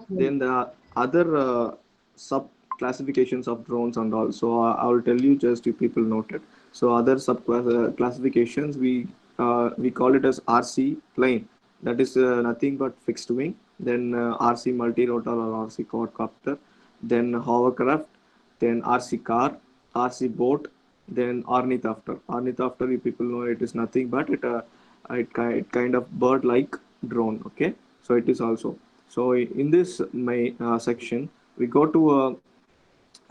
Then the other sub classifications of drones and all. So I will tell you just you people note it. So other sub classifications we call it as RC plane. That is nothing but fixed wing. Then RC multi rotor or RC quadcopter. Then hovercraft. Then RC car, RC boat. Then ornithopter. Ornithopter, you people know it is nothing but it kind of bird like drone. Okay, so it is also. So in this my section, we go to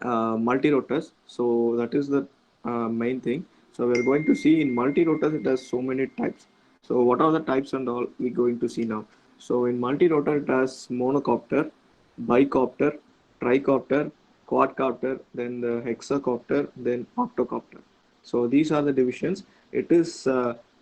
multi-rotors. So that is the main thing. So we are going to see in multi-rotors it has so many types. So what are the types and all we going to see now? So in multi-rotor it has monocopter, bicopter, tricopter, quadcopter, then the hexacopter, then octocopter. So these are the divisions. It is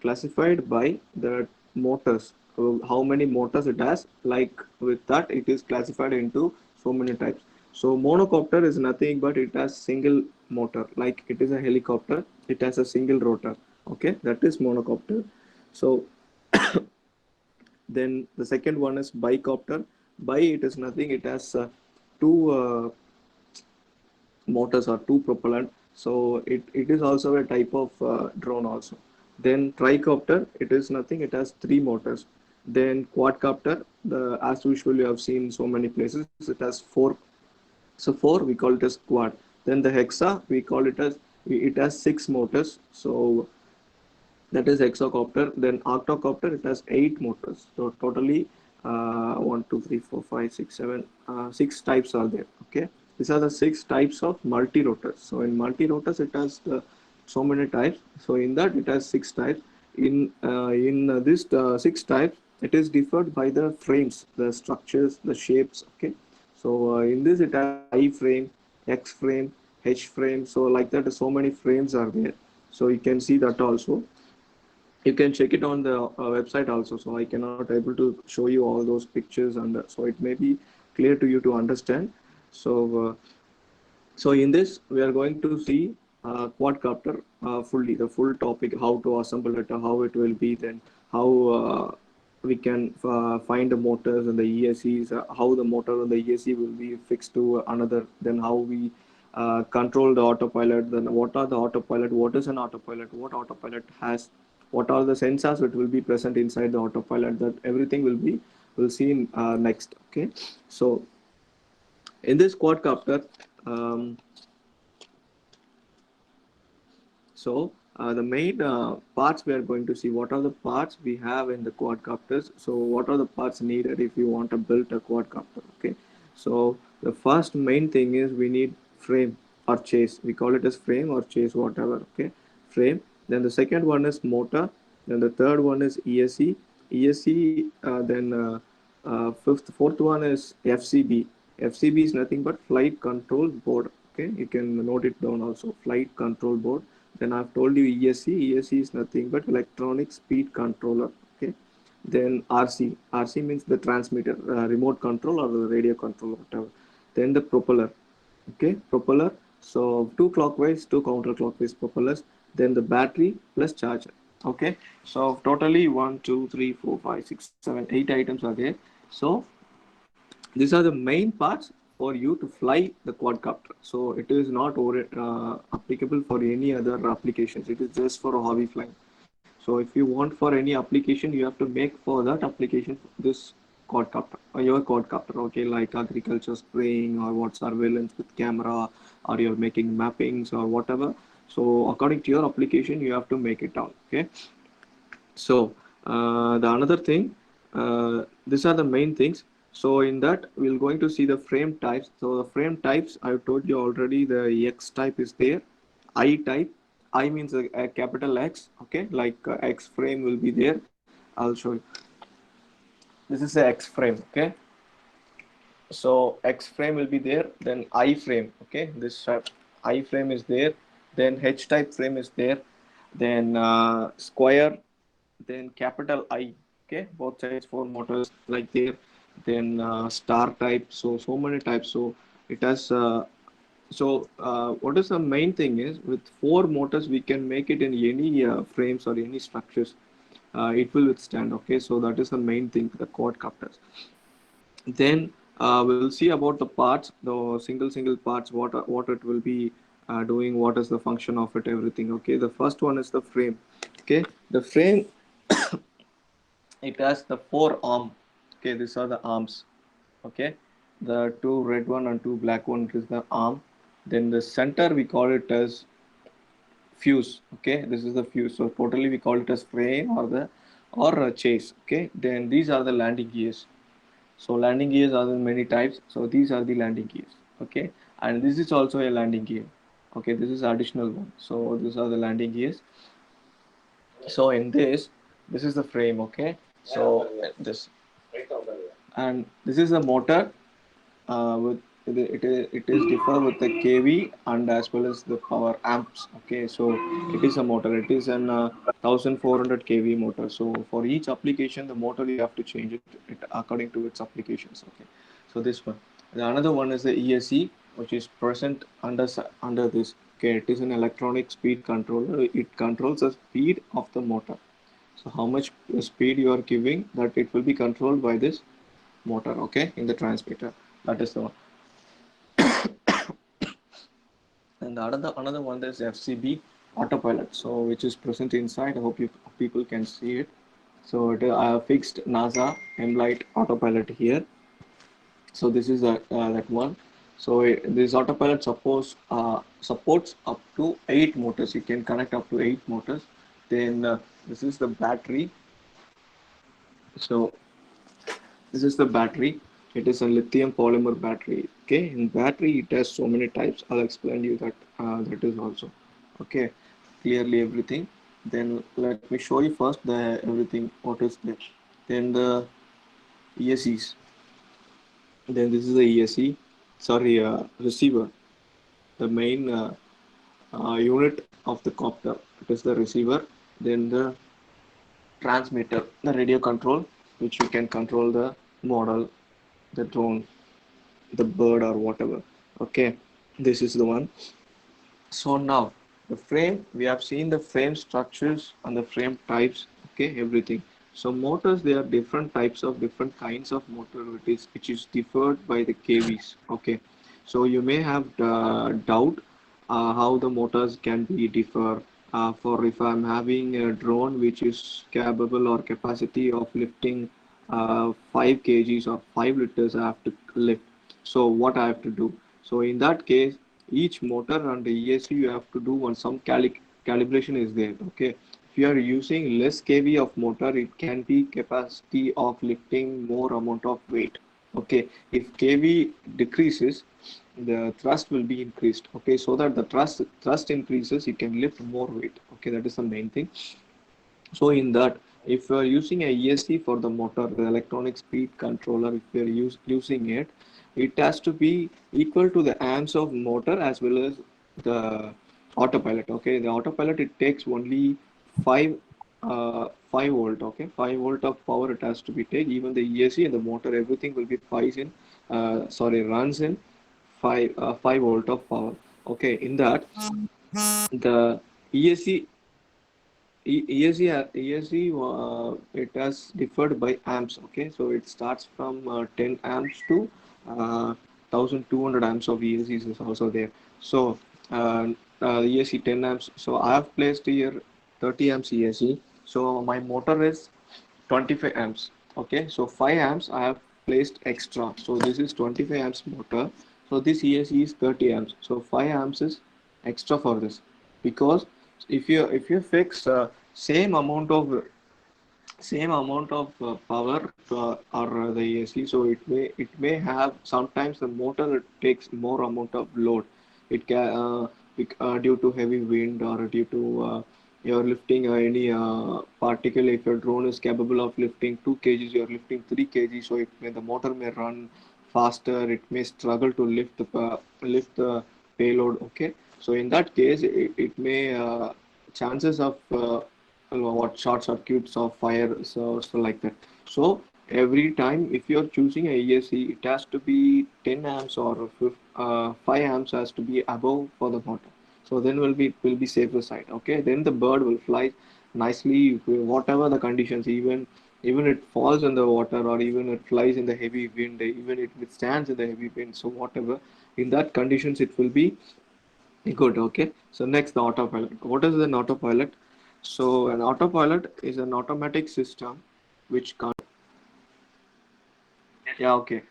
classified by the motors. So how many motors it has? Like with that, it is classified into so many types. So monocopter is nothing but it has single motor. Like it is a helicopter. It has a single rotor. Okay, that is monocopter. So then the second one is bicopter. Bi it is nothing. It has two motors or two propellant. So it is also a type of drone also. Then tricopter, it is nothing. It has three motors. Then quadcopter, the as usual you have seen so many places. It has four. So four we call it as quad. Then the hexa we call it as it has six motors. So that is hexacopter. Then octocopter it has eight motors. So totally one, two, three, four, five, six, seven, six types are there. Okay, these are the six types of multi rotors. So in multi rotors it has so many types. So in that it has six types. In this six types, it is differed by the frames, the structures, the shapes. Okay, so in this it has I frame, X frame, H frame. So like that, so many frames are there. So you can see that also. You can check it on the website also. So I cannot able to show you all those pictures, and so it may be clear to you to understand. So so in this we are going to see quadcopter fully, the full topic, how to assemble it, how it will be, then how we can find the motors and the ESCs, how the motor and the ESC will be fixed to another, then how we control the autopilot, then what are the autopilot, what is an autopilot, what autopilot has, what are the sensors that will be present inside the autopilot, that everything will be, we'll see in next. Okay, so in this quadcopter, um, so the main parts we are going to see, what are the parts we have in the quadcopters. So what are the parts needed if you want to build a quadcopter? Okay, so the first main thing is we need frame or chase. We call it as frame or chase, whatever. Okay, frame. Then the second one is motor. Then the third one is ESC. ESC. Then fourth one is FCB. FCB is nothing but flight control board. Okay, you can note it down also. Flight control board. Then I've told you ESC. ESC is nothing but electronic speed controller. Okay. Then RC. RC means the transmitter, remote control or the radio control, whatever. Then the propeller. Okay, propeller. So two clockwise, two counterclockwise propellers. Then the battery plus charger. Okay. So totally one, two, three, four, five, six, seven, eight items are there. So these are the main parts for you to fly the quadcopter. So it is not applicable for any other applications. It is just for a hobby flying. So if you want for any application, you have to make for that application this quadcopter or your quadcopter. Okay, like agriculture spraying or what surveillance with camera, or you're making mappings or whatever. So according to your application, you have to make it out. Okay, so the another thing, these are the main things. So in that we're going to see the frame types. So the frame types I've told you already. The X type is there, I type. I means a capital X. Okay, like X frame will be there. I'll show you. This is the X frame. Okay, so X frame will be there. Then I frame. Okay, this type I frame is there. Then H type frame is there. Then square, then capital I. Okay, both sides four motors like there. Then star type. So many types. So it has. What is the main thing is with four motors we can make it in any frames or any structures. It will withstand. Okay, so that is the main thing. The quadcopters. Then we'll see about the parts, the single parts, what it will be doing, what is the function of it, everything. Okay, the first one is the frame. Okay, the frame, it has the four arm. Okay, these are the arms. Okay, the two red one and two black one is the arm. Then the center we call it as fuse. Okay, this is the fuse. So totally we call it as frame or the or a chase. Okay, then these are the landing gears. So landing gears are the many types. So these are the landing gears. Okay, and this is also a landing gear. Okay, this is additional one. So these are the landing gears. So in this is the frame. Okay, so this, and this is the motor with it is differ with the kV and as well as the power amps. Okay, so it is a motor, it is an 1400 kV motor. So for each application the motor you have to change it according to its applications. Okay, so this one, the another one is the ESC, which is present under this. Okay, it is an electronic speed controller. It controls the speed of the motor. So how much speed you are giving, that it will be controlled by this motor. Okay, in the transmitter, that is the one. And the another one is FCB autopilot, so which is present inside. I hope you people can see it. So I have fixed NASA M-Light autopilot here. So this is that one. So this autopilot supports up to 8 motors. You can connect up to 8 motors. Then this is the battery. So this is the battery. It is a lithium polymer battery. Okay, in battery it has so many types. I'll explain you that that is also. Okay, clearly everything. Then let me show you first the everything what is there. Then the ESCs. Then this is the ESC. Sorry, receiver. The main unit of the copter. It is the receiver. Then the transmitter, the radio control, which you can control the model, the drone, the bird or whatever. Okay, this is the one. So now the frame, we have seen the frame structures and the frame types. Okay, everything. So motors, there are different types of different kinds of motor, which is differed by the kVs. Okay, so you may have doubt how the motors can be differ. For if I'm having a drone which is capable or capacity of lifting 5 kgs or 5 liters, I have to lift. So what I have to do? So in that case, each motor and the ESC you have to do one some calibration is there. Okay, if you are using less kV of motor, it can be capacity of lifting more amount of weight. Okay, if kV decreases, the thrust will be increased. Okay, so that the thrust increases, it can lift more weight. Okay, that is the main thing. So in that, if you are using a ESC for the motor, the electronic speed controller, if you are using it, it has to be equal to the amps of motor as well as the autopilot. Okay, the autopilot, it takes only 5 volt. Okay, 5 volt of power it has to be take. Even the ESC and the motor, everything will be runs in 5 volt of power. Okay, in that the ESC it has differed by amps. Okay, so it starts from 10 amps to 1200 amps of ESCs is also there. So ESC 10 amps. So I have placed here 30 amps ESC. So my motor is 25 amps. Okay, so 5 amps I have placed extra. So this is 25 amps motor. So this ESC is 30 amps. So 5 amps is extra for this, because if you fix same amount of power or the AC, so it may have sometimes the motor takes more amount of load. It can due to heavy wind or due to you're lifting any particle. If your drone is capable of lifting 2 kgs, you're lifting 3 kgs, so the motor may run faster. It may struggle to lift the payload. Okay, so in that case, it may chances of what short circuits of fire, so like that. So every time if you're choosing a ESC, it has to be 10 amps or 5 amps has to be above for the motor. So then will be safer side. Okay, then the bird will fly nicely whatever the conditions. Even even it falls in the water, or even it flies in the heavy wind, even it withstands in the heavy wind. So whatever, in that conditions it will be good. Okay, so next, the autopilot. What is an autopilot? So an autopilot is an automatic system which can, yeah, okay,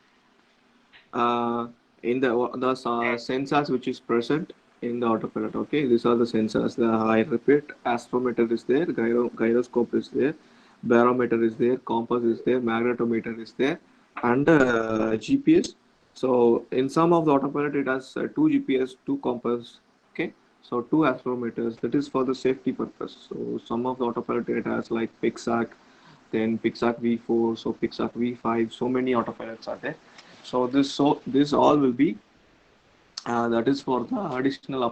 uh, in the sensors which is present in the autopilot. Okay, these are the sensors. I repeat, astrometer is there, gyroscope is there, barometer is there, compass is there, magnetometer is there, and GPS. So in some of the autopilot it has two GPS, two compass. Okay, so two astrometers. That is for the safety purpose. So some of the autopilot it has like Pixar, then Pixar V4, so Pixar V5. So many autopilots are there. So this all will be that is for the additional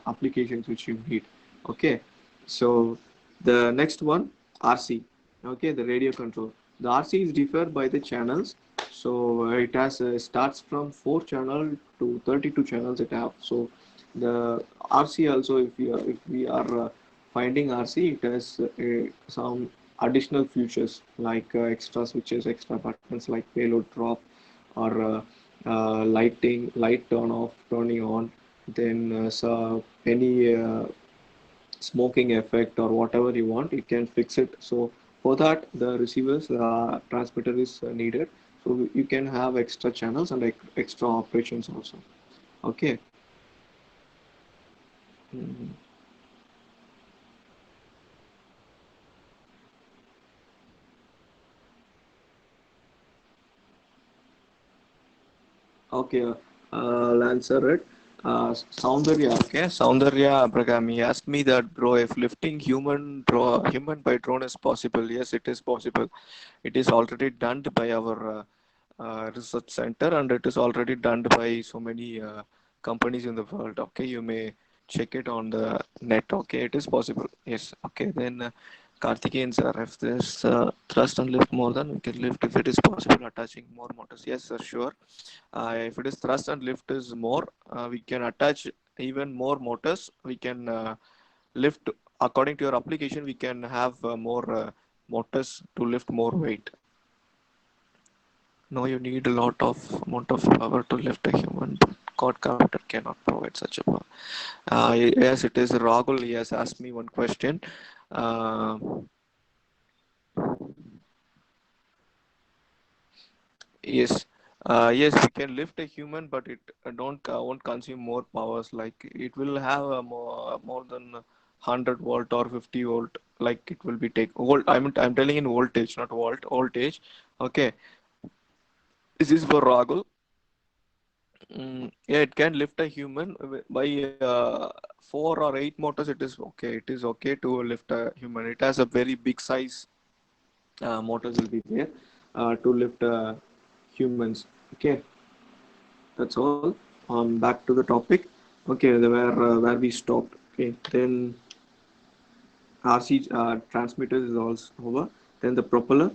applications which you need. Okay, so the next one, RC. Okay, the radio control. The RC is differed by the channels. So it has starts from 4 channel to 32 channels it have. So the RC also, if we are finding RC, it has some additional features like extra switches, extra buttons like payload drop, or light turn off, turning on, then so any smoking effect or whatever you want, you can fix it. So for that, the receivers transmitter is needed. So you can have extra channels and extra operations also. Okay. Mhm. Okay, I'll answer it. Soundarya, okay, Soundarya Abraham, he asked me that, bro, if lifting human by drone is possible. Yes, it is possible. It is already done by our research center, and it is already done by so many companies in the world. Okay, you may check it on the net. Okay, it is possible. Yes. Okay, then Karthikeyan sir, if this thrust and lift more than we can lift, if it is possible attaching more motors. Yes, sir, sure. If it is thrust and lift is more, we can attach even more motors. We can lift according to your application. We can have more motors to lift more weight. No, you need a lot of amount of power to lift a human, but quadcopter cannot provide such a power. Yes, it is Rahul. He has asked me one question. Uh, yes, yes, we can lift a human, but it don't won't consume more powers. Like it will have a more than 100 volt or 50 volt. Like it will be take volt. I'm telling in voltage, not volt. Voltage. Okay, this is for Rahul. Yeah, it can lift a human by 4 or 8 motors. It is okay. It is okay to lift a human. It has a very big size. Motors will be there to lift humans. Okay, that's all. Back to the topic. Okay, where we stopped. Okay, then RC transmitters is also over. Then the propeller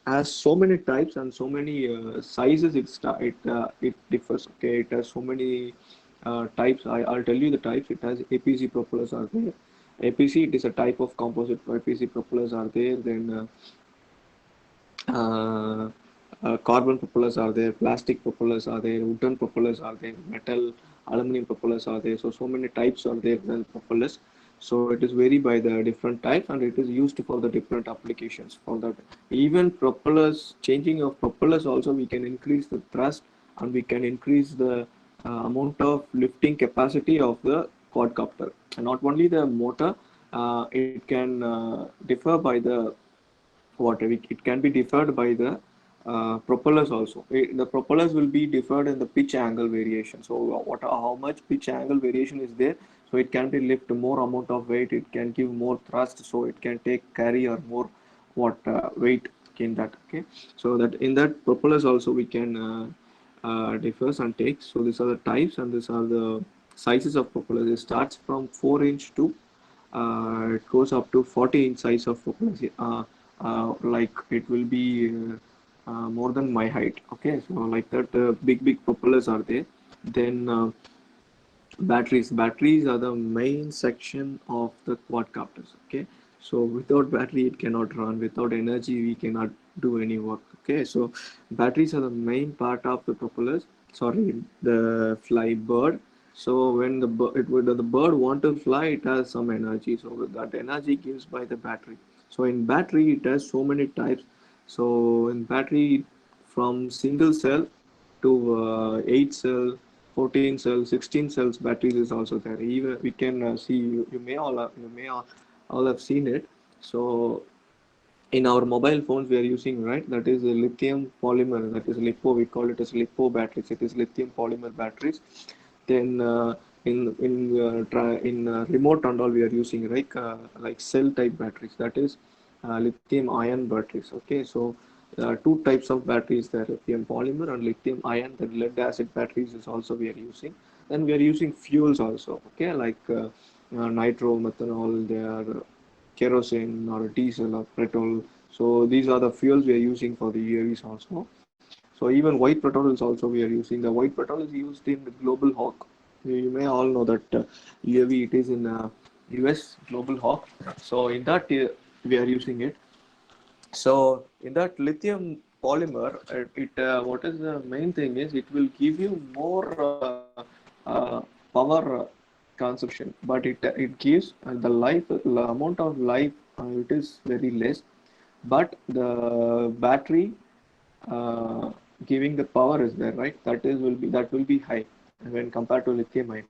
has so many types and so many sizes. It differs. Okay, it has so many types. I'll tell you the types. It has APC propellers are there. APC, it is a type of composite. APC propellers are there. Then uh, carbon propellers are there, plastic propellers are there, wooden propellers are there, metal, aluminum propellers are there. So many types are there than propellers. So it is vary by the different types, and it is used for the different applications. For that, even propellers, changing of propellers also, we can increase the thrust, and we can increase the amount of lifting capacity of the quadcopter. And not only the motor, it can differ by the what it can be deferred by the propellers also. The propellers will be deferred in the pitch angle variation. So what how much pitch angle variation is there? So it can be lift more amount of weight. It can give more thrust. So it can take carry or more weight in that. Okay. So that in that propellers also we can differs and takes. So these are the types and these are the sizes of propellers. It starts from 4 inch to it goes up to 40-inch size of propellers. Like it will be more than my height. Okay, so like that, big propellers are there. Then batteries are the main section of the quadcopters. Okay, So without battery it cannot run, without energy we cannot do any work. Okay, so batteries are the main part of the propellers, sorry, the fly bird. So when the bird want to fly, it has some energy, so that energy gives by the battery. So in battery it has so many types. So in battery, from single cell to 8 cell, 14 cell, 16 cells batteries is also there. Even we can see, all have seen it. So in our mobile phones we are using, right, that is a lithium polymer, that is lipo, we call it as lipo batteries, it is lithium polymer batteries. Then in remote and all we are using, like cell type batteries, that is lithium ion batteries. Okay, so two types of batteries there, lithium polymer and lithium ion. The lead acid batteries is also we are using. Then we are using fuels also, okay, like nitro, methanol, they are kerosene or diesel or petrol. So these are the fuels we are using for the UAVs also. So even white petrol is also we are using. The white petrol is used in the Global Hawk. You may all know that UAV, it is in US Global Hawk. So in that we are using it. So in that lithium polymer, it what is the main thing is it will give you more power consumption, but it gives the amount of life, it is very less, but the battery uh, giving the power is there, right? That will be high when compared to lithium ion.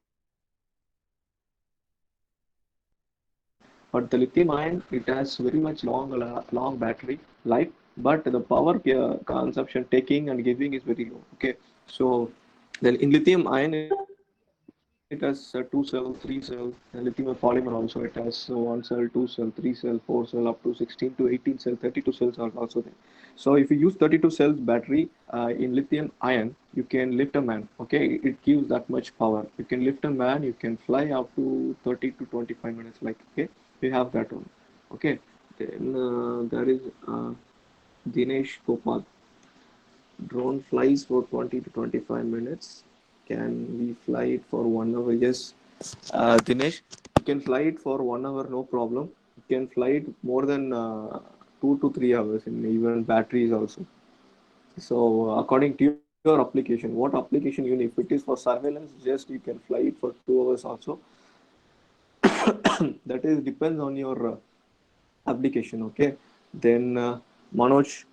But the lithium ion, it has very much long battery life, but the power consumption taking and giving is very low. Okay, so then in lithium ion it has two cell, three cell, and lithium polymer also it has one cell, two cell, three cell, four cell, up to 16 to 18 cell, 32 cells are also there. So if you use 32 cells battery in lithium ion, you can lift a man. Okay, it gives that much power. You can lift a man, you can fly up to 30 to 25 minutes. Like, okay, we have that one. Okay, then there is Dinesh Gopal. Drone flies for 20 to 25 minutes. Can we fly it for 1 hour? Yes, Dinesh, you can fly it for 1 hour, no problem. You can fly it more than 2 to 3 hours in even batteries also. So according to your application, what application you need? If it is for surveillance, just you can fly it for 2 hours also. That is depends on your application. Okay, then Manoj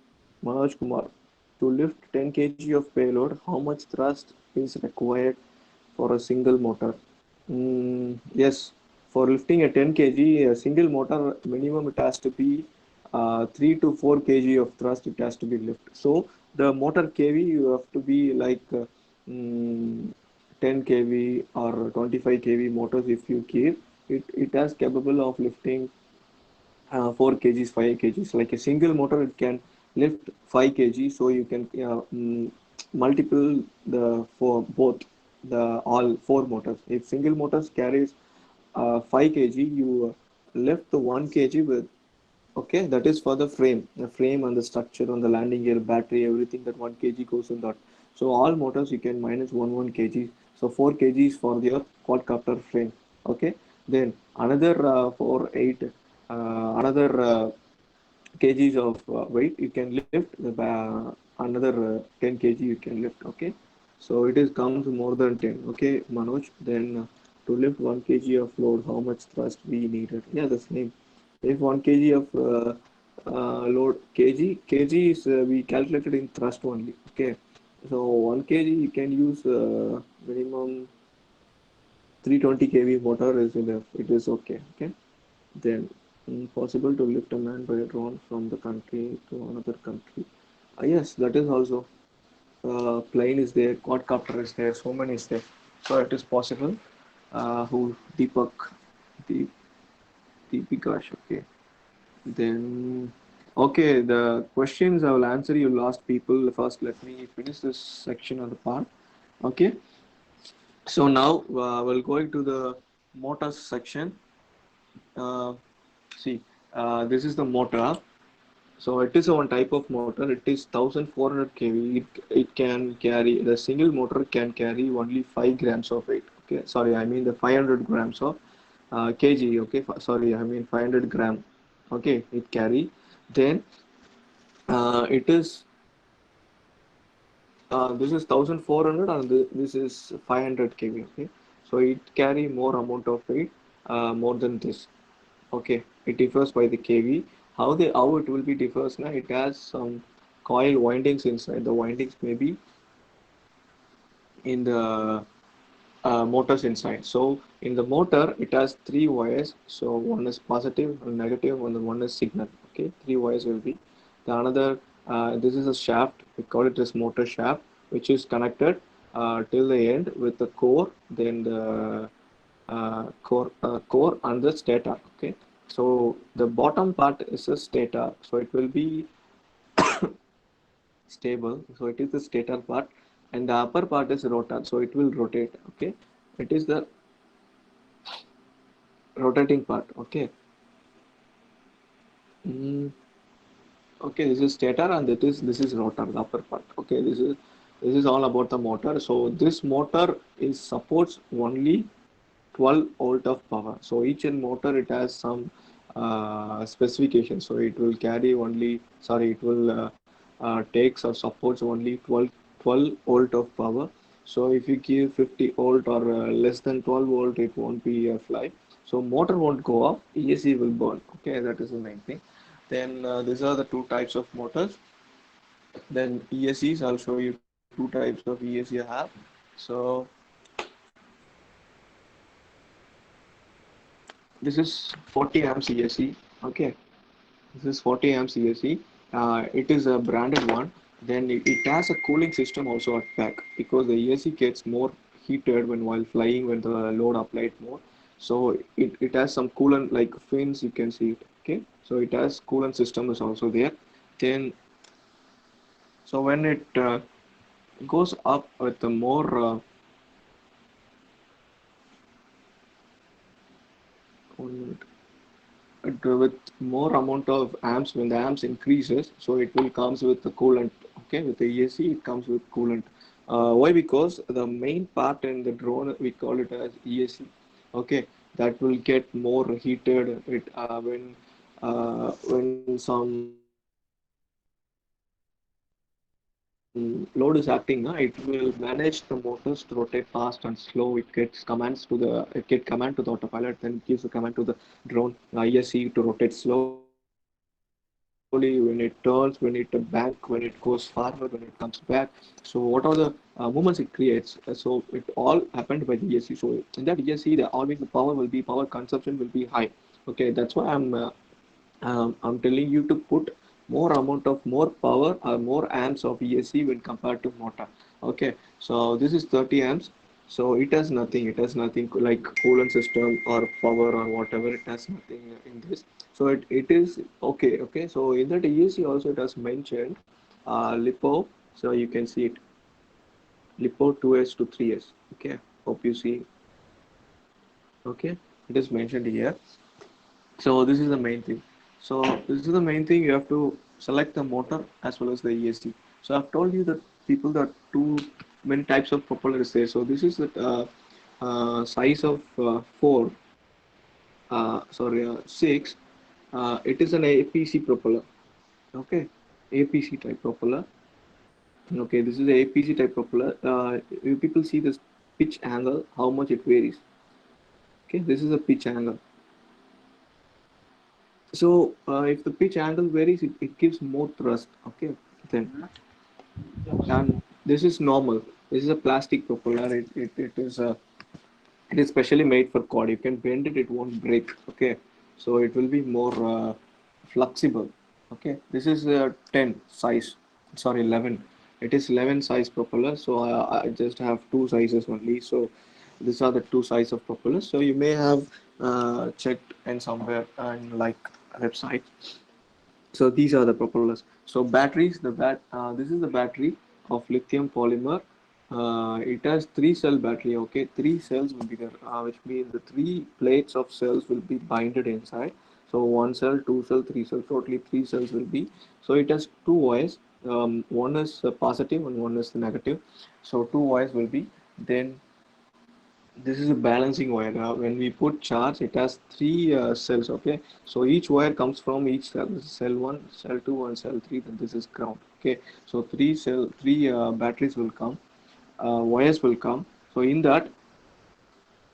Kumar, to lift 10 kg of payload, how much thrust is required for a single motor? Yes, for lifting a 10 kg, a single motor, minimum it has to be 3 to 4 kg of thrust, it has to be lifted. So the motor kV, you have to be like mm, 10 kV or 25 kV motors. If you keep it has capable of lifting 4 kgs, 5 kgs. Like a single motor, it can lift 5 kg. So you can multiple the for both the all four motors. If single motors carries 5 kg, you lift the 1 kg with. Okay, that is for the frame and the structure on the landing gear, battery, everything. That 1 kg goes in that. So all motors you can minus 1 kg. So 4 kgs for your quadcopter frame. Okay, then another for 8 another kgs of weight you can lift another 10 kg you can lift. Okay, so it is comes more than 10. Okay, Manoj, then to lift 1 kg of load, how much thrust we needed? Yeah, the same. If 1 kg of load, kg is we calculated in thrust only. Okay, so 1 kg you can use minimum 320 kV motor is enough. It is okay. Okay, then possible to lift a man by a drone from the country to another country. Yes, that is also. Plane is there, quadcopter is there, so many is there. So it is possible. Who Deepak, Deep, Deepikash. Okay, then okay. The questions I will answer you last people first. Let me finish this section of the part. Okay, so now we'll going to the motors section. Uh, See, this is the motor. So it is one type of motor. It is 1400 kV. It can carry, the single motor can carry only 5 grams of weight. Okay, sorry, I mean the 500 grams of kg. Okay, sorry, I mean 500 gram. Okay, it carry. Then it is this is 1400 and this is 500 kV. Okay, so it carry more amount of weight, more than this. Okay, it differs by the kV. How it will be differs now? It has some coil windings inside. The windings may be in the motors inside. So in the motor, it has three wires. So one is positive, one negative, and then one is signal. Okay, three wires will be. The another, this is a shaft. We call it as motor shaft, which is connected till the end with the core, then the core and the stator. Okay, so the bottom part is a stator. So it will be stable. So it is the stator part, and the upper part is rotor. So it will rotate. Okay, it is the rotating part. Okay. Mm, okay, this is stator and this is rotor, the upper part. Okay, this is all about the motor. So this motor is supports only 12 volt of power. So each in motor it has some specification. So it will carry only, sorry, it will takes or supports only 12 volt of power. So if you give 50 volt or less than 12 volt, it won't be a fly. So motor won't go off, ESC will burn. Okay, that is the main thing. Then these are the two types of motors. Then ESCs, I'll show you two types of ESC I have. So this is 40 amps ESC. Okay, this is 40 amps ESC. It is a branded one. Then it has a cooling system also at back because the ESC gets more heated when while flying when the load applied more. So it has some coolant like fins, you can see it. Okay, so it has coolant system is also there. Then so when it goes up with the more with more amount of amps, when the amps increases, so it will comes with the coolant. Okay, with the ESC it comes with coolant. Why? Because the main part in the drone we call it as ESC. Okay, that will get more heated when some load is acting, it will manage the motors to rotate fast and slow. It get command to the autopilot, then it gives a command to the drone ISC to rotate slowly when it turns, when it bank, when it goes forward, when it comes back. So what are the movements it creates? So it all happened by the ESC. So in that ESC, always the power consumption will be high. Okay, that's why I'm telling you to put more amount of more power or more amps of ESC when compared to motor. Okay, so this is 30 amps. So it has nothing. It has nothing like coolant system or power or whatever. It has nothing in this. So it is okay. Okay, so in that ESC also it has mentioned LiPo. So you can see it LiPo 2S to 3S. Okay, hope you see. Okay, it is mentioned here. So this is the main thing. So this is the main thing. You have to select the motor as well as the ESC. So I've told you that people that two many types of propeller is there. So this is the size of six. It is an APC propeller. Okay, APC type propeller. Okay, this is the APC type propeller. You people see this pitch angle, how much it varies. Okay, this is a pitch angle. So if the pitch angle varies, it gives more thrust. Okay, then and this is normal. This is a plastic propeller. It is specially made for quad. You can bend it; it won't break. Okay, so it will be more flexible. Okay, this is 10 size. Sorry, 11. It is 11 size propeller. So I just have two sizes only. So these are the two size of propellers. So you may have checked in somewhere in like website. So these are the propellers. So batteries, this is the battery of lithium polymer. It has three cell battery. Okay, three cells will be there, which means the three plates of cells will be binded inside. So one cell, two cell, three cell, totally three cells will be. So it has two wires. One is positive and one is negative. So two wires will be. Then This is a balancing wire. When we put charge, it has three cells. Okay, so each wire comes from each cell. This is cell 1, cell 2, and cell 3. Then this is ground. Okay, so three batteries will come. Wires will come. So in that,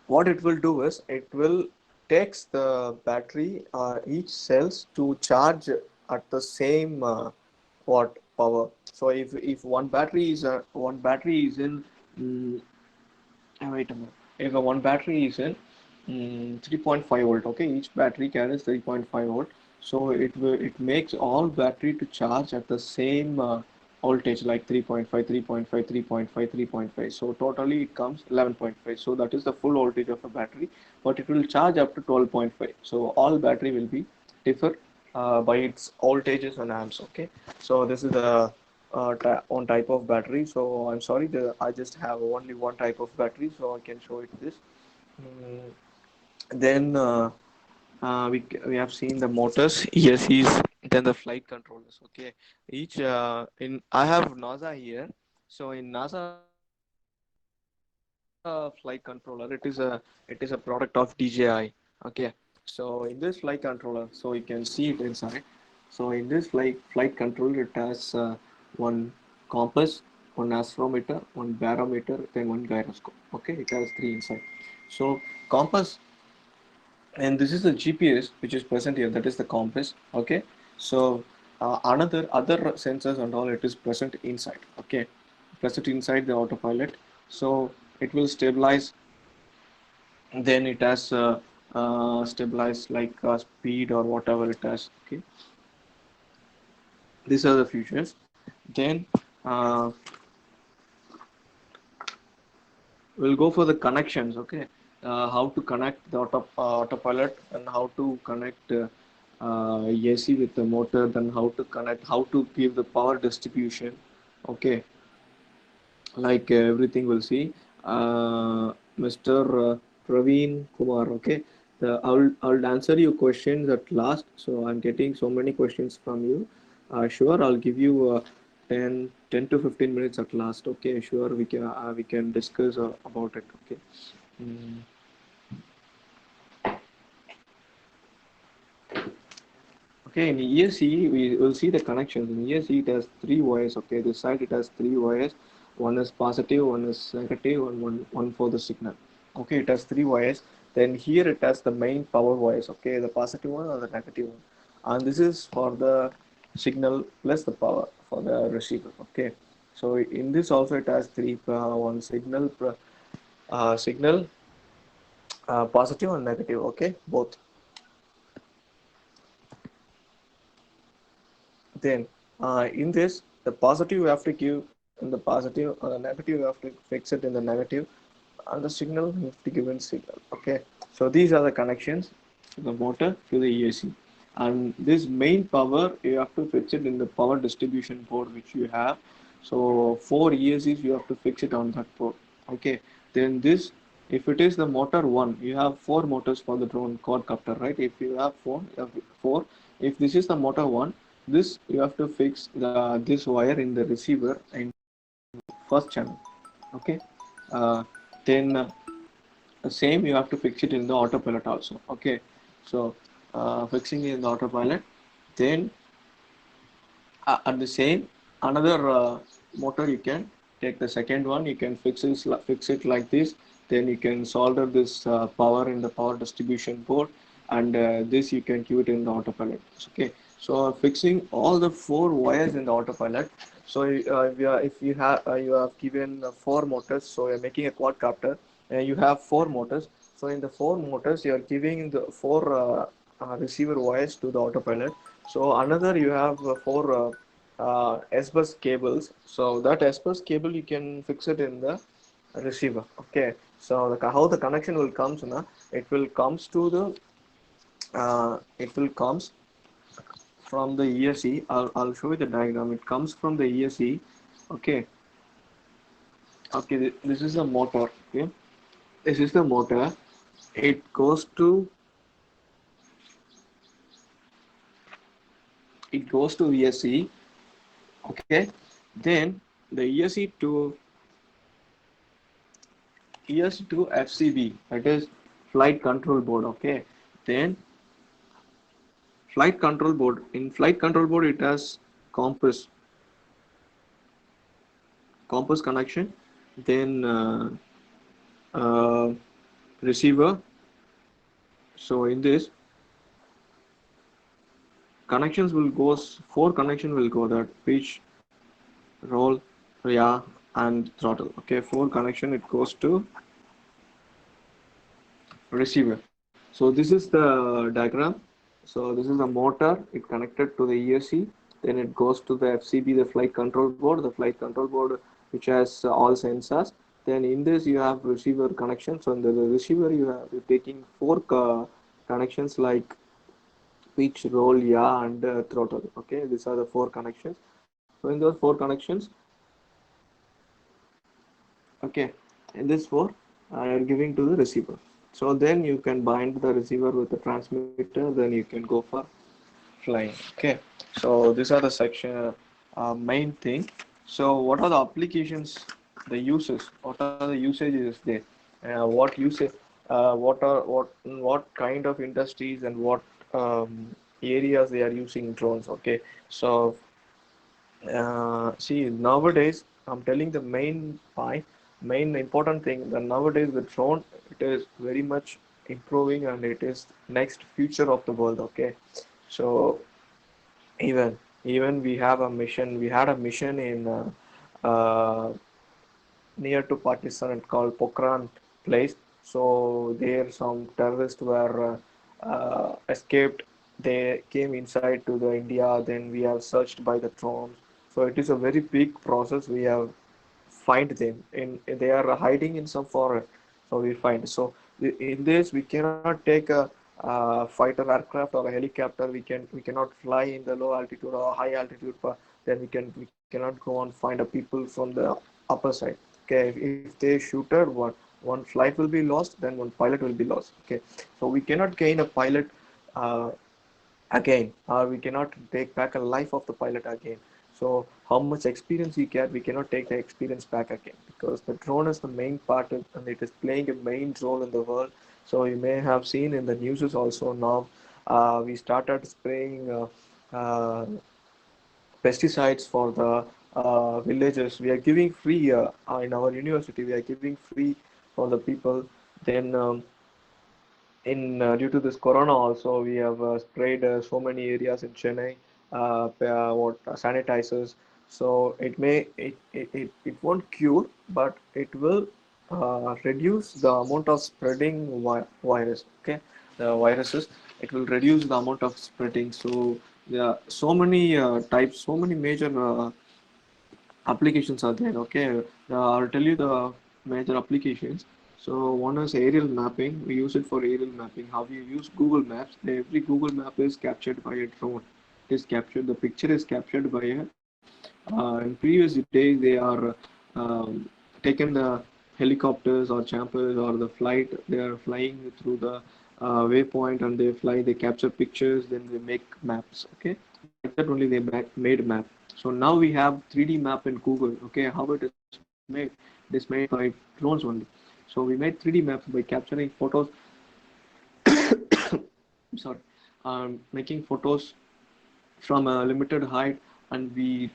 what it will do is it will takes the battery each cells to charge at the same watt power. So if one battery is in mm, wait a minute. If one battery is in 3.5 volt, okay, each battery carries 3.5 volt, so it makes all battery to charge at the same voltage like 3.5, 3.5, 3.5, 3.5. So totally it comes 11.5. So that is the full voltage of a battery, but it will charge up to 12.5. So all battery will be differ by its voltages and amps. Okay, so this is the one type of battery. So I'm sorry, I just have only one type of battery, so I can show it this. Mm, then we have seen the motors, ESCs, then the flight controllers. Okay, each in I have NASA here. So in NASA flight controller, it is a product of DJI. Okay, so in this flight controller, so you can see it inside. So in this flight controller, it has one compass, one astrometer, one barometer, then one gyroscope. Okay, it has three inside. So compass, and this is the GPS which is present here. That is the compass. Okay, so another other sensors and all, it is present inside. Okay, present inside the autopilot. So it will stabilize. Then it has stabilize like speed or whatever it has. Okay, these are the features. Then we'll go for the connections. Okay, how to connect the autopilot, and how to connect AC with the motor, then how to give the power distribution. Okay, like everything we'll see. Mr. Praveen Kumar. Okay, I'll answer your questions at last. So I'm getting so many questions from you. Sure, I'll give you 10 to 15 minutes at last. Okay, sure, we can discuss about it. Okay. Mm. Okay, in ESC, we will see the connections. In ESC, it has three wires. Okay, this side it has three wires. One is positive, one is negative, and one for the signal. Okay, it has three wires. Then here it has the main power wires. Okay, the positive one or the negative one, and this is for the signal plus the power for the receiver. Okay, so in this also it has three one signal positive and negative. Okay, both. Then in this, the positive you have to give in the positive, the negative you have to fix it in the negative, and the signal you have to give in signal. Okay, so these are the connections to the motor to the ESC, and this main power you have to fix it in the power distribution board which you have. So four ESCs you have to fix it on that board. Okay, then this, if it is the motor one, you have four motors for the drone quadcopter, right? If you have four, you have four. If this is the motor one, this you have to fix this wire in the receiver in first channel. Okay, then same you have to fix it in the autopilot also. Okay, so fixing it in the autopilot, then at the same another motor, you can take the second one, you can fix it like this. Then you can solder this power in the power distribution board, and this you can keep it in the autopilot. Okay, so fixing all the four wires in the autopilot. So if you have given four motors, so you're making a quadcopter, you have four motors. So in the four motors you are giving the four receiver wires to the autopilot. So another you have four S-bus cables. So that S-bus cable you can fix it in the receiver. Okay. So how the connection will comes na, it will comes from the ESC. I'll show you the diagram. It comes from the ESC. Okay. Okay. This is the motor. Okay. This is the motor. It goes to ESC. Okay. Then the ESC to ES to FCB, that is flight control board. Okay, then flight control board. In flight control board, it has compass, compass connection, then uh, receiver. So in this connections will go, four connection will go, that pitch, roll, yaw, and throttle. Okay, four connection it goes to receiver. So this is the diagram. So this is the motor, it connected to the ESC, then it goes to the FCB, the flight control board, the flight control board which has all sensors. Then in this you have receiver connection. So in the receiver you have, you're taking four connections like pitch, roll, yaw, and throttle. Okay, these are the four connections. So in those four connections, okay, in this four you're giving to the receiver. So then you can bind the receiver with the transmitter, then you can go for flying. Okay, so these are the section main thing. So what are the applications, the uses, what are the usages there, what usage, what kind of industries and what areas they are using drones. Okay, so see, nowadays, I'm telling the main point, main important thing that nowadays the drone, it is very much improving and it is next future of the world. Okay, so even we have a mission. We had a mission in near to Pakistan called Pokhran place. So there some terrorists were escaped. They came inside to the India. Then we have searched by the drones. So it is a very big process. We have find them in, they are hiding in some forest. So we find. So in this we cannot take a fighter aircraft or a helicopter. We cannot fly in the low altitude or high altitude. But then we cannot go and find a people from the upper side. Okay, if they shooter, one flight will be lost, then one pilot will be lost. Okay, so we cannot gain a pilot uh, again, or we cannot take back a life of the pilot again. So how much experience you get, we cannot take the experience back again, because the drone is the main part and it is playing a main role in the world. So you may have seen in the news also now, we started spraying uh, pesticides for the villages. We are giving free in our university. We are giving free for the people. Then in due to this corona also, we have sprayed so many areas in Chennai, what sanitizers. So it won't cure, but it will reduce the amount of spreading virus. Okay, the viruses, it will reduce the amount of spreading. So there are so many types, so many major applications are there. Okay, I'll tell you the major applications. So one is aerial mapping. We use it for aerial mapping. How you use Google Maps, every Google map is captured by a drone. It is captured, the picture is captured by a in previous days they are taken the helicopters or champers or the flight, they are flying through the waypoint and they fly, they capture pictures, then they make maps. Okay, like that only they made map. So now we have 3D map in Google. Okay, how it is made? It is made by drones only. So we made 3D maps by capturing photos. Sorry, making photos from a limited height, and we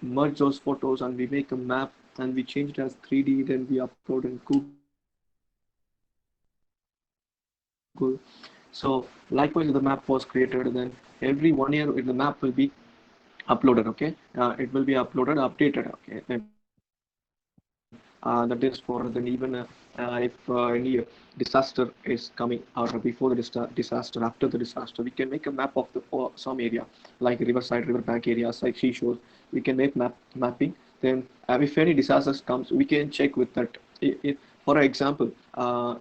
merge those photos and we make a map and we change it as 3D, then we upload in Google. So likewise the map was created, then every 1 year the map will be uploaded. Okay, it will be uploaded, updated. Okay, that is for, then even if any disaster is coming, or before the disaster, after the disaster, we can make a map of the some area like riverside, riverbank areas like seashore. We can make mapping. Then if any disasters comes, we can check with that. For example,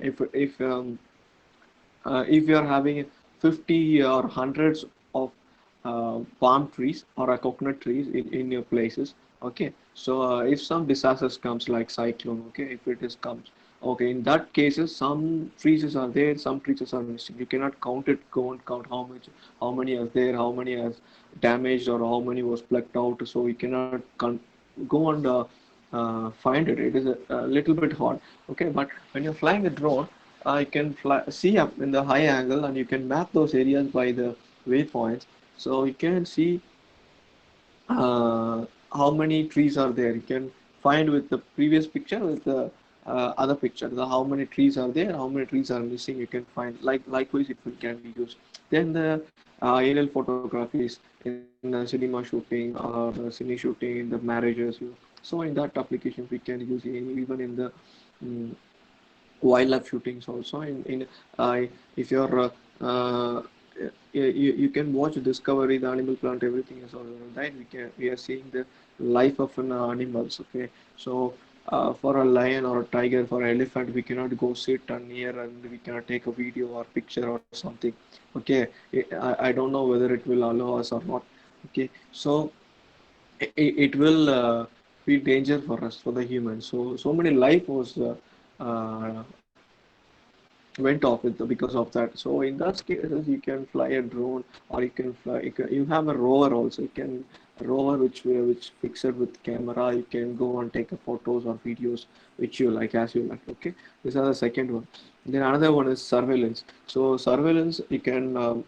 if you are having 50 or hundreds of palm trees or coconut trees in your places. Okay, so if some disasters comes like cyclone, okay, if it is comes, okay, in that cases some trees are there, some trees are missing. You cannot count it, go and count how many are there, how many are damaged, or how many was plucked out. So we cannot go and find it. It is a little bit hard. Okay, but when you're flying a drone, you can fly, see up in the high angle, and you can map those areas by the waypoints. So you can see how many trees are there. You can find with the previous picture with the other picture, the how many trees are there, how many trees are missing. You can find likewise can be used. Then the aerial photographies in the cinema shooting or the cine shooting in the marriages. So in that applications we can use even in the mm, wildlife shootings also in if you're you can watch Discovery, the Animal Planet, everything is all right. We are seeing the life of an animals. Okay, so for a lion or a tiger, for an elephant, we cannot go sit and near and we cannot take a video or picture or something. Okay, I don't know whether it will allow us or not. Okay, so it will be danger for us, for the humans. So many life was went off with because of that. So in those cases, you can fly a drone, or you can fly. You have a rover also. You can rover which fixed with camera. You can go and take a photos or videos which you like as you like. Okay, this is the second one. Then another one is surveillance. So surveillance you can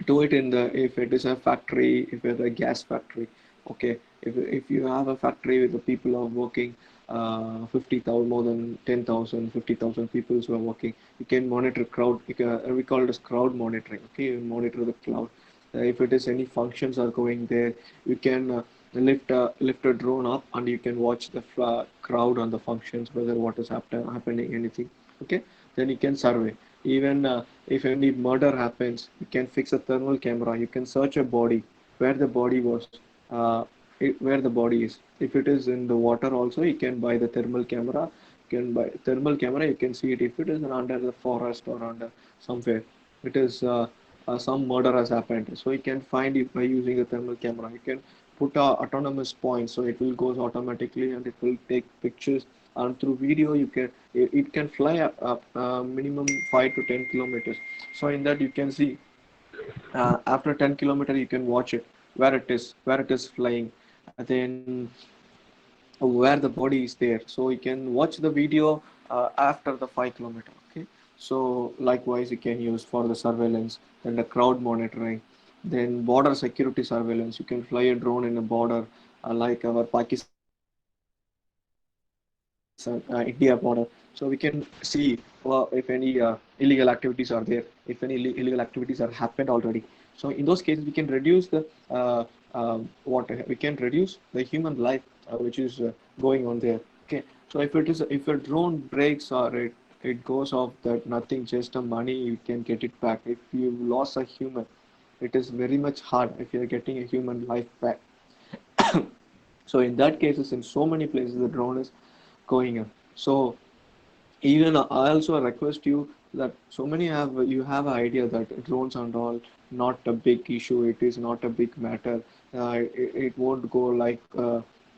do it in the if it is a factory, if it's a gas factory. Okay, if you have a factory with the people are working 50,000, more than 10,000, 50,000 people who are working, you can monitor crowd. We call it as crowd monitoring. Okay, you monitor the crowd. If it is any functions are going there, you can lift a drone up and you can watch the crowd on the functions, whether what is happening, anything. Okay, then you can survey. Even if any murder happens, you can fix a thermal camera. You can search a body, where the body was, where the body is. If it is in the water, also you can buy the thermal camera. You can buy thermal camera. You can see it if it is under the forest or under somewhere. It is some murder has happened, so you can find it by using a thermal camera. You can put a autonomous point, so it will goes automatically and it will take pictures. And through video, it can fly up minimum 5 to 10 kilometers. So in that you can see after 10 kilometer you can watch it where it is flying, and then where the body is there, so you can watch the video after the 5 kilometer. Okay, so likewise you can use for the surveillance and the crowd monitoring. Then border security surveillance, you can fly a drone in a border like our Pakistan India border, so we can see if any illegal activities are there, if any illegal activities are happened already. So in those cases, we can reduce the what we can reduce the human life which is going on there. Okay, so if a drone breaks or it goes off, that nothing, just a money you can get it back. If you lost a human, it is very much hard if you're getting a human life back. So in that cases, in so many places, the drone is going up. So even I also request you that so many have you have an idea that drones and all not a big issue. It is not a big matter. It won't go like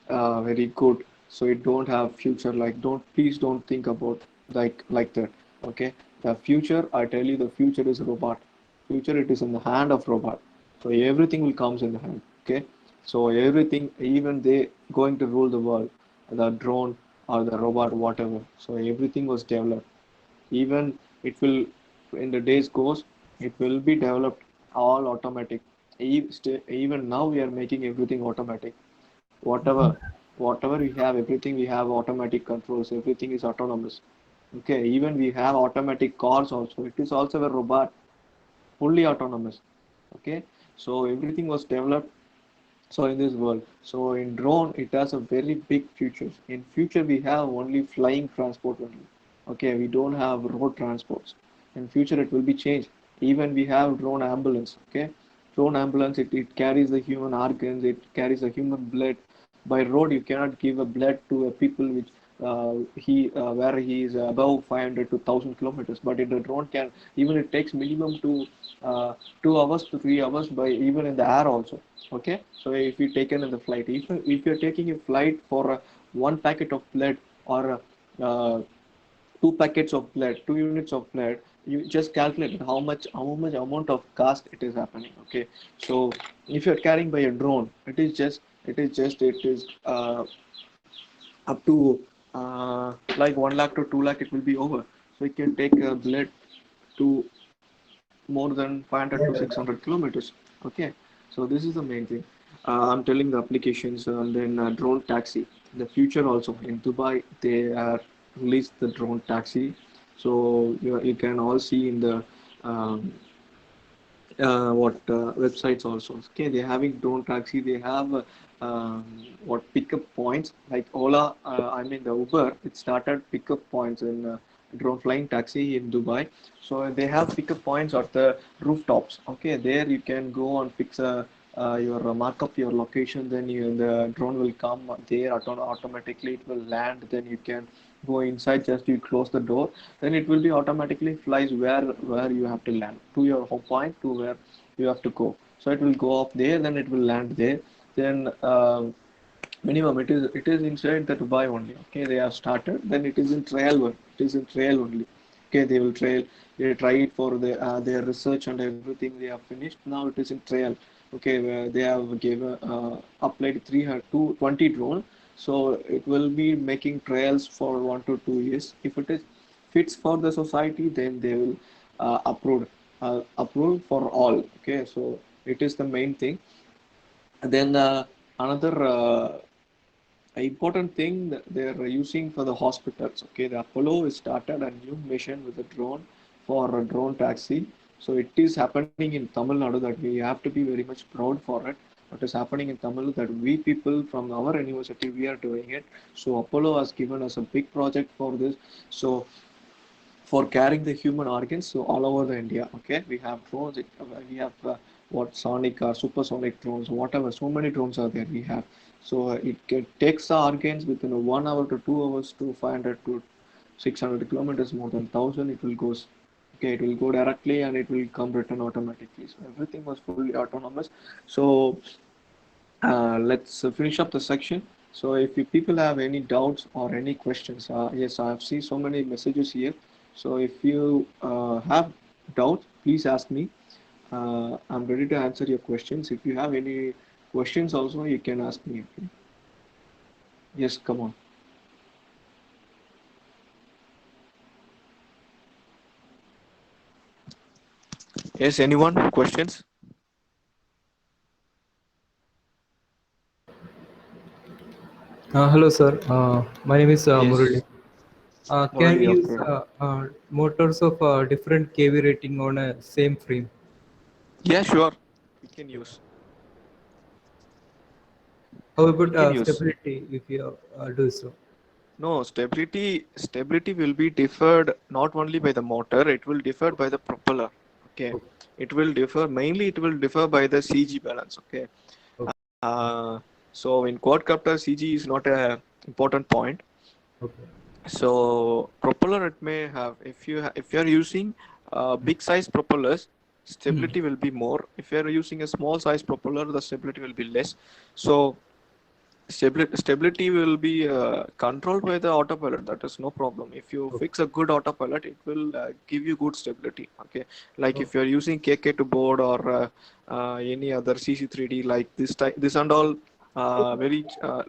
very good. So it don't have future. Like please don't think about like that. Okay, the future. I tell you, the future is robot. Future it is in the hand of robot. So everything will comes in the hand. Okay, so everything, even they going to rule the world, the drone or the robot, whatever. So everything was developed. Even it will, in the days goes, it will be developed all automatic. Even now we are making everything automatic. Whatever we have, everything we have automatic controls. Everything is autonomous. Okay, even we have automatic cars also. It is also a robot, fully autonomous. Okay, so everything was developed so in this world, so in drone, it has a very big future. In future, we have only flying transport only. Okay, we don't have road transports. In future, it will be changed. Even we have drone ambulance. Okay, drone ambulance, it carries the human organs, it carries the human blood. By road, you cannot give a blood to a people which he where he is above 500 to 1,000 kilometers. But in the drone can even it takes minimum to 2 hours to 3 hours by even in the air also. Okay, so if you taken in the flight, if you're taking a flight for one packet of blood or two packets of blood, 2 units of blood, you just calculate how much amount of cost it is happening. Okay, so if you're carrying by a drone, it is just up to like 1 lakh to 2 lakh, it will be over. So it can take a blade to more than 500 to 600 kilometers. Okay, so this is the main thing. I'm telling the applications, and then drone taxi. In the future also in Dubai, they released the drone taxi. So you can all see in the um, what websites also. Okay, they're having drone taxi. They have what pickup points like Ola. I mean the Uber. It started pickup points in drone flying taxi in Dubai. So they have pickup points at the rooftops. Okay, there you can go and fix your mark up your location. Then the drone will come there automatically. It will land. Then you can go inside. Just you close the door, then it will be automatically flies where you have to land to your home point to where you have to go. So it will go up there, then it will land there. Then minimum it is inside the Dubai only. Okay, they have started. Then it is in trial one. It is in trial only. Okay, they will trial. They try it for their research and everything. They have finished. Now it is in trial. Okay, where they have given applied 300 to 20 drone. So it will be making trials for 1 to 2 years. If it is fits for the society, then they will approve for all. Okay, so it is the main thing. And then another important thing that they're using for the hospitals. Okay, the Apollo has started a new mission with a drone for a drone taxi. So it is happening in Tamil Nadu that we have to be very much proud for it. What is happening in Tamil that we people from our university we are doing it. So Apollo has given us a big project for this. So for carrying the human organs so all over the India. Okay, we have drones. We have what sonic, supersonic drones, whatever. So many drones are there. We have. So takes the organs within a 1 hour to 2 hours to 500 to 600 kilometers, more than 1,000. It will goes. Okay, it will go directly and it will come return automatically. So everything was fully autonomous. So let's finish up the section. So if you people have any doubts or any questions, yes, I have seen so many messages here. So if you have doubts, please ask me. I'm ready to answer your questions. If you have any questions also, you can ask me. Okay? Yes, come on. Yes, anyone? Questions? Hello, sir. My name is Murali. Yes, Can we Murali, use okay. motors of different kV rating on a same frame? Yeah, sure. We can use. How We about can use. stability if you do so? No, stability will be deferred not only by the motor, it will differ by the propeller. Okay. Okay. It will differ mainly it will differ by the CG balance. Okay. Okay. So in quadcopter CG is not a important point. Okay. So propeller it may have if you are using big size propellers, Hmm. stability will be more. If you are using a small size propeller, the stability will be less. So stability will be controlled by the autopilot. That is no problem. If you Okay. fix a good autopilot, it will give you good stability. Okay, like Okay. if you are using KK2 board or any other CC3D like this and all very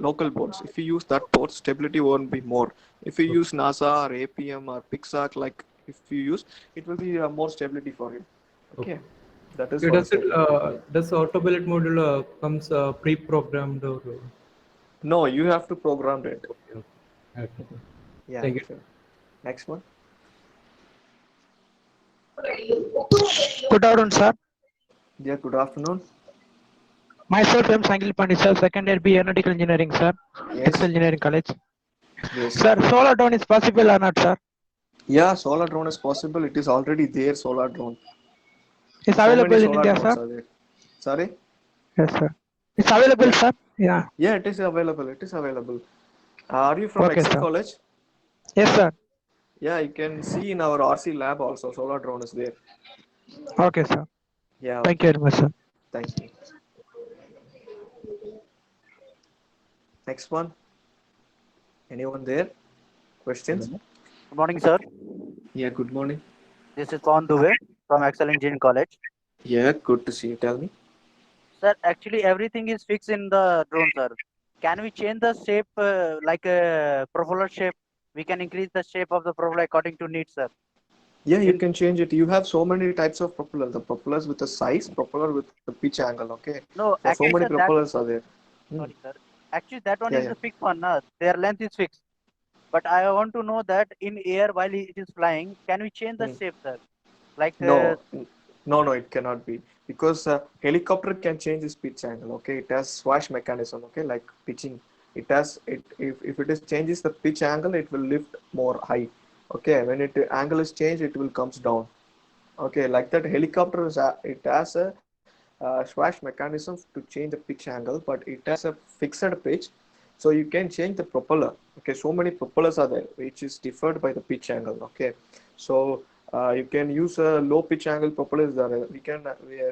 local boards. If you use that board, stability won't be more. If you Okay. use NASA or APM or Pixar, like if you use, it will be more stability for you. Okay. Okay, that is Okay. for the stability. Does autopilot module comes pre-programmed or? No, you have to program it. Okay. Okay. Okay. Yeah, Thank you. sure. Next one. Good afternoon, sir. Yeah, good afternoon. Myself, M. Sangil Pandit, sir, second year B Aeronautical Engineering, sir, Excel Yes, Engineering College. yes. Sir, solar drone is possible or not, sir? Yeah, solar drone is possible. It is already there, solar drone. It's So many available in solar India, drones sir? are there. Sorry? Yes, sir. It's available, Yeah. sir? Yeah. Yeah, it is available. It is available. Are you from Okay, Excel sir. College? Yes, sir. Yeah, you can see in our RC lab also, solar drone is there. Okay, sir. Yeah, Thank you okay. very much, sir. Thank you. Next one. Anyone there? Questions? Hello. Good morning, sir. Yeah, good morning. This is Pawan Dubey from Excel Engineering College. Yeah, good to see you. Tell me. Sir, actually everything is fixed in the drone, sir. can we change the shape like a propeller shape? We can increase the shape of the propeller according to needs, sir. Yeah, you In can change it. You have so many types of propeller. The propellers with the size, propeller with the pitch angle. Okay, no, so actually, many sir, that propellers are there. Hmm. sorry, sir. Actually, that one Yeah, is yeah. the fixed one. Their length is fixed. But I want to know that in air while it is flying, can we change the Hmm. shape, sir? Like No, no, it cannot be because helicopter can change its pitch angle. Okay, it has swash mechanism. Okay, like pitching. It has it if it is changes the pitch angle, it will lift more high. Okay, when it angle is changed, it will comes down. Okay, like that helicopter is it has a swash mechanism to change the pitch angle, but it has a fixed pitch, so you can change the propeller. Okay, so many propellers are there, which is differed by the pitch angle. Okay, so you can use a low pitch angle propellers. There,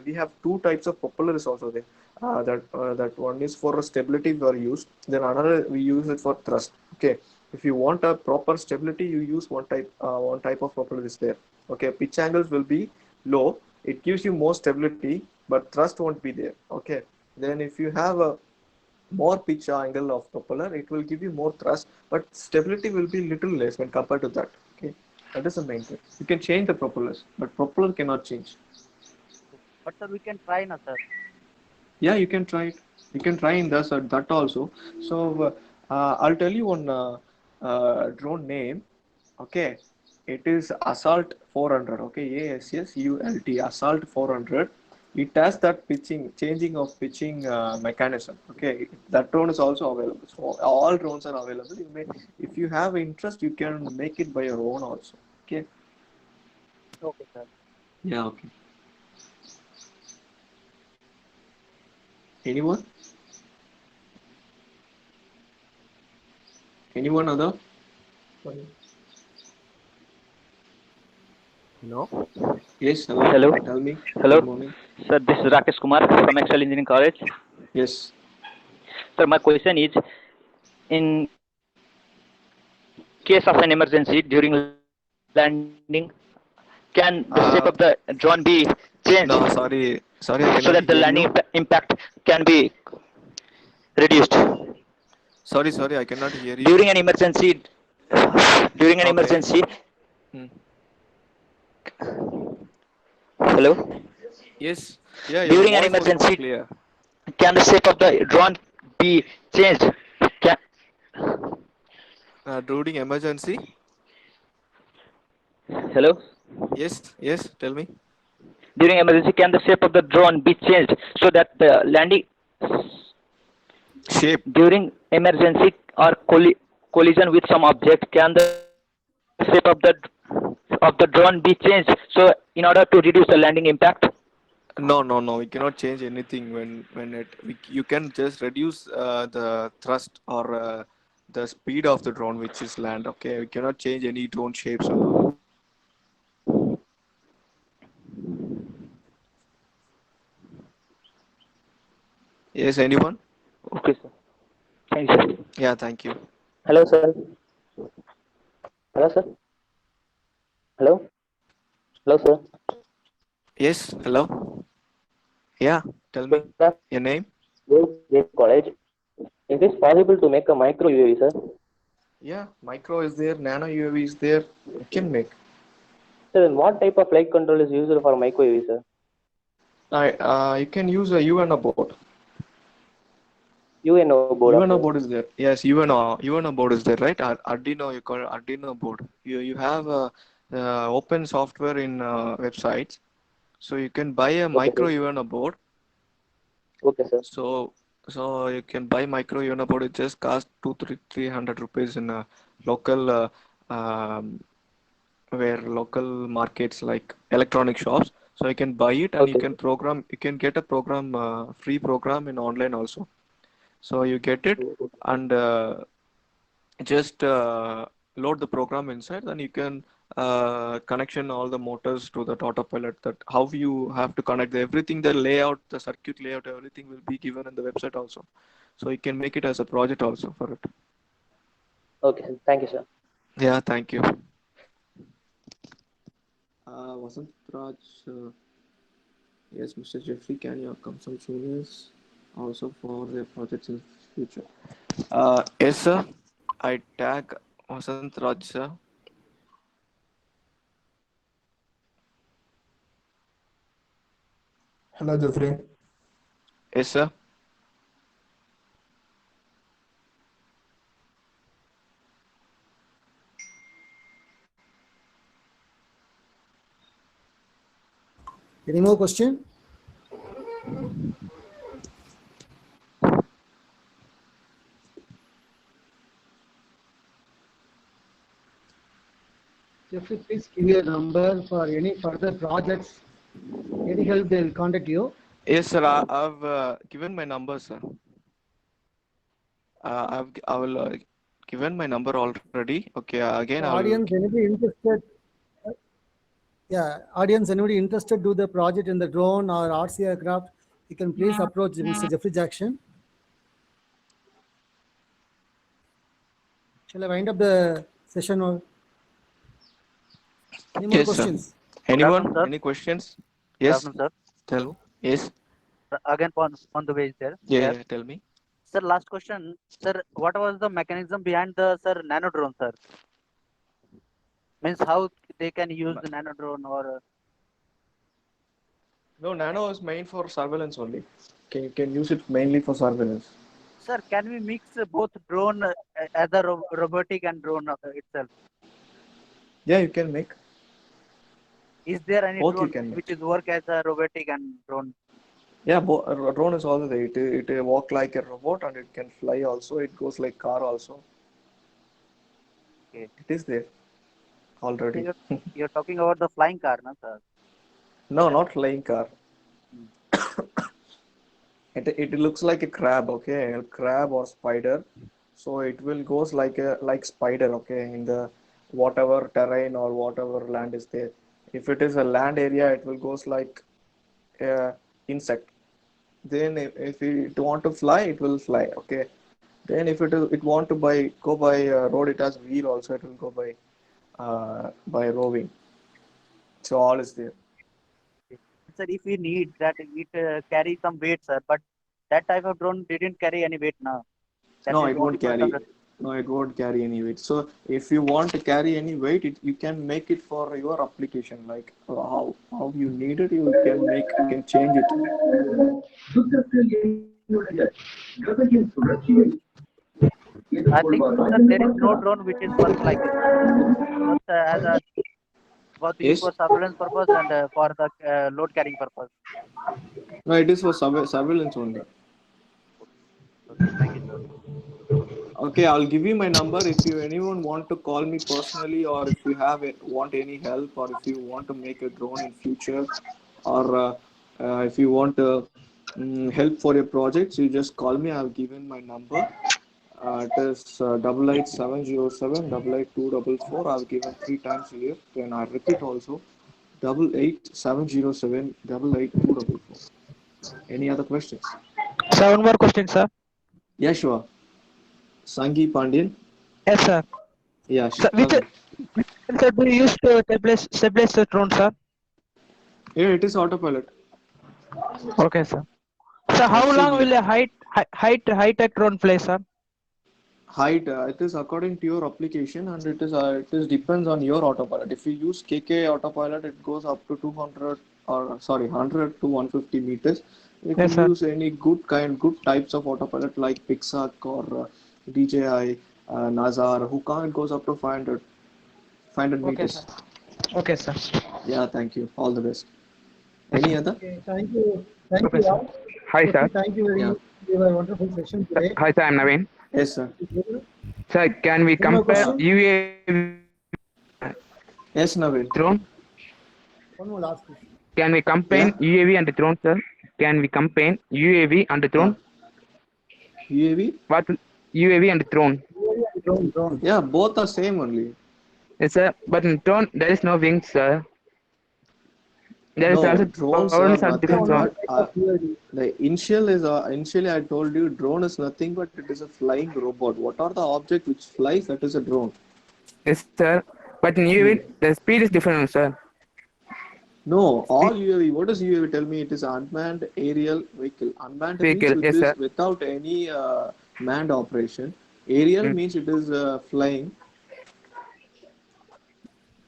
we have two types of propellers also there. That one is for stability we are used. Then another we use it for thrust. Okay, if you want a proper stability, you use one type of propeller is there. Okay, pitch angles will be low. It gives you more stability, but thrust won't be there. Okay, then if you have a more pitch angle of propeller, it will give you more thrust, but stability will be little less when compared to that. Okay, that is the main thing. You can change the propellers, but propeller cannot change. but sir, we can try now, sir. Yeah, you can try it. You can try in this or that also. So I'll tell you one drone name. Okay, it is Assault 400. Okay, ASSULT Assault 400. It has that pitching, changing of pitching mechanism. Okay, that drone is also available. So all drones are available. You may, if you have interest, you can make it by your own also. Okay. Okay, sir. Yeah. Okay. Anyone? Anyone other? No. Yes. Hello. Hello, Tell me. hello, Good morning. sir. This is Rakesh Kumar from Excel Engineering College. Yes. Sir, my question is: in case of an emergency during landing, can the shape of the drone be changed No, sorry, I so that cannot the hear landing you. impact can be reduced Sorry, I cannot hear you. during an emergency? During an Okay. emergency, Hmm. hello. Yes. Yeah, your During an voice was not emergency, clear. can the shape of the drone be changed? Can, During emergency. hello. Yes. Tell me. During emergency, can the shape of the drone be changed so that the landing Shape. during emergency or collision with some object, can the shape of the drone be changed so in order to reduce the landing impact? No. We cannot change anything you can just reduce the thrust or the speed of the drone, which is land. Okay, we cannot change any drone shapes and all. Yes. Anyone? Okay, sir. Thank you, sir. Yeah. Thank you. Hello, sir. Hello, sir. Hello. Hello, sir. Yes. Hello. Yeah. Tell me Good afternoon, your name. college. Is this possible to make a micro UAV, sir? Yeah. Micro is there. Nano UAV is there. You can make. Sir, then what type of flight control is used for micro UAV, sir? You can use a UNO board. UNO board, UNO okay. board is there. Yes, UNO board is there, right? Arduino, you call it Arduino board. You have open software in websites, so you can buy a Okay, micro sir. UNO board. Okay, sir. So you can buy micro UNO board. It just cost 300 rupees in a local where local markets like electronic shops. So you can buy it and you Okay, can sir. program. You can get a program free program in online also. So you get it Okay, and just load the program inside, then you can connection all the motors to the autopilot, that how you have to connect everything, the layout, the circuit layout, everything will be given in the website also. So you can make it as a project also for it. okay, sir. Thank you, sir. Yeah, thank you. Vasant Raj, yes, Mr. Jeffrey, can you come some juniors also for their projects in future. Yes, sir. I tag Vasant Raj, sir. Hello, Jeffrey. Yes, sir. Any more question? Jeffrey, please give your number for any further projects. Any help, they'll contact you. Yes, sir. I've given my number, sir. I will given my number already. Okay. Again, So I will. audience, anybody interested? Yeah, audience, anybody interested do the project in the drone or RC aircraft? You can please approach Mr. Jeffrey Jackson. Shall I wind up the session or any more Yes, sir. questions? Anyone? afternoon, sir. Any questions? Good Yes. afternoon, sir. Tell me. Yes. Again, on the way, sir. Yeah. Here. Yeah. Tell me. Sir, last question. Sir, what was the mechanism behind the nano drone, sir? Means how they can use the nano drone or No, Nano is main for surveillance only. Can use it mainly for surveillance. sir, can we mix both drone as a robotic and drone itself? Yeah, you can make. Is there any Both you drone can make. which is work as a robotic and drone? Yeah, drone is also there. It walk like a robot and it can fly also. It goes like car also. Okay. It is there already. You're talking about the flying car, no, sir? No, not flying car. Hmm. It looks like a crab, okay, a crab or spider. So it will goes like spider, okay, in the whatever terrain or whatever land is there. If it is a land area, it will goes like a insect. Then if it want to fly, it will fly, okay. Then if it want to go by road, it has wheel also. It will go by roving. So all is there. Sir, if we need that, it carry some weight, sir. But that type of drone didn't carry any weight now. That No, is it only won't for carry. surveillance. No, it won't carry any weight. So if you want to carry any weight, you can make it for your application. Like how you need it, you can change it. I think so, sir, there is no drone which is work like this, sir. Just as a was used Yes. for surveillance purpose and for the load carrying purpose. No, it is for surveillance only. Okay, thank you, sir. Okay, I'll give you my number if you anyone want to call me personally, or if you want any help, or if you want to make a drone in future, or if you want help for your projects, you just call me. I've given my number. It is 8870788244. I've given 3 times here. Then I repeat also 8870788244. Any other questions? Sir, one more question, sir. Yeah, sure. Sangi Pandian. Yes, sir. Yeah, Sir, tell me. sir, do you use to stabilize the drone, sir? Yeah, it is autopilot. Okay, sir. So how long will a high-tech drone fly, sir? Height, it is according to your application, and it is depends on your autopilot. If you use KK autopilot, it goes up to 200 or sorry 100 to 150 meters. If Yes, you sir. use any good types of autopilot like Pixar or DJI, Nazar, Hookan, it goes up to 500 Okay, meters. sir. Okay, sir. Yeah, thank you. All the best. Any other? Okay, thank you. Thank Okay, you sir. all. Hi, sir. Thank you very Yeah. much. You were a wonderful session today. Hi, sir. I'm Naveen. Yes, sir. Sir, can we Any more compare question? UAV Yes, Naveen. drone? One more last question. Can we combine Yeah. UAV and drone, sir? Can we combine UAV and drone? UAV? What UAV and drone? Drone. Yeah, both are same only. Yes, sir. But in drone, there is no wings, sir. There is No, also drones are drones are nothing different drone. but the initially I told you drone is nothing but it is a flying robot. What are the object which flies? That is a drone. Yes, sir. But in UAV, the speed is different, sir. No, all UAV. What is UAV? Tell me. It is unmanned aerial vehicle. Unmanned means Vehicle, which yes, is sir. without any manned operation. Aerial means it is flying.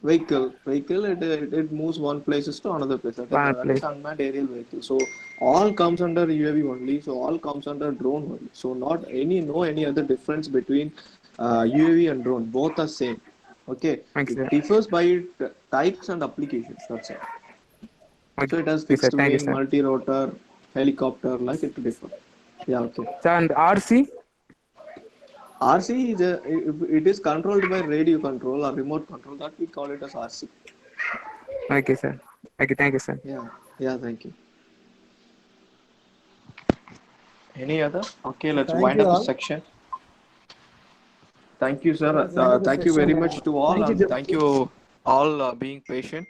Vehicle it moves one places to another place. One That is place. unmanned aerial vehicle. So all comes under UAV only. So all comes under drone only. So not any other difference between UAV and drone. Both are same. Okay, Thanks, it sir. differs by types and applications. That's it. So it has Okay, sir. fixed Thank you, wing, sir. multi-rotor, helicopter, like it differ. Yeah, okay. Sir, and RC? RC is it is controlled by radio control or remote control. That we call it as RC. Okay, sir. Okay, thank you, sir. Yeah, yeah. Thank you. Any other? Okay, let's Thank wind you up the all. section. Thank you, sir. Let's wind up the Thank you very session. much to all, Thank you, and Jeffrey. thank you all being patient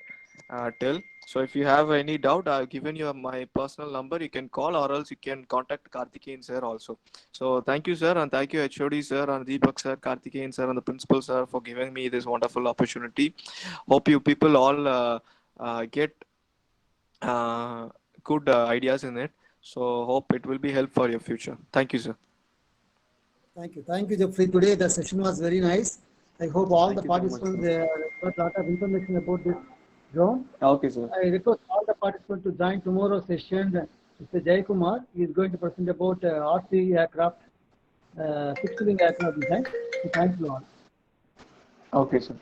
till. So if you have any doubt, I've given you my personal number. You can call, or else you can contact Karthikeyan sir also. So thank you, sir, and thank you HOD sir, and Deepak sir, Karthikeyan sir, and the principal sir for giving me this wonderful opportunity. Hope you people all get good ideas in it. So hope it will be help for your future. Thank you, sir. Thank you. Thank you, Jeffrey. Today the session was very nice. I hope all Thank the you so much, participants sir. got a lot of information about this drone. Okay, sir. I request all the participants to join tomorrow's session. Mr. Jay Kumar is going to present about RC aircraft, fixed wing aircraft design. So thank you all. Okay, sir.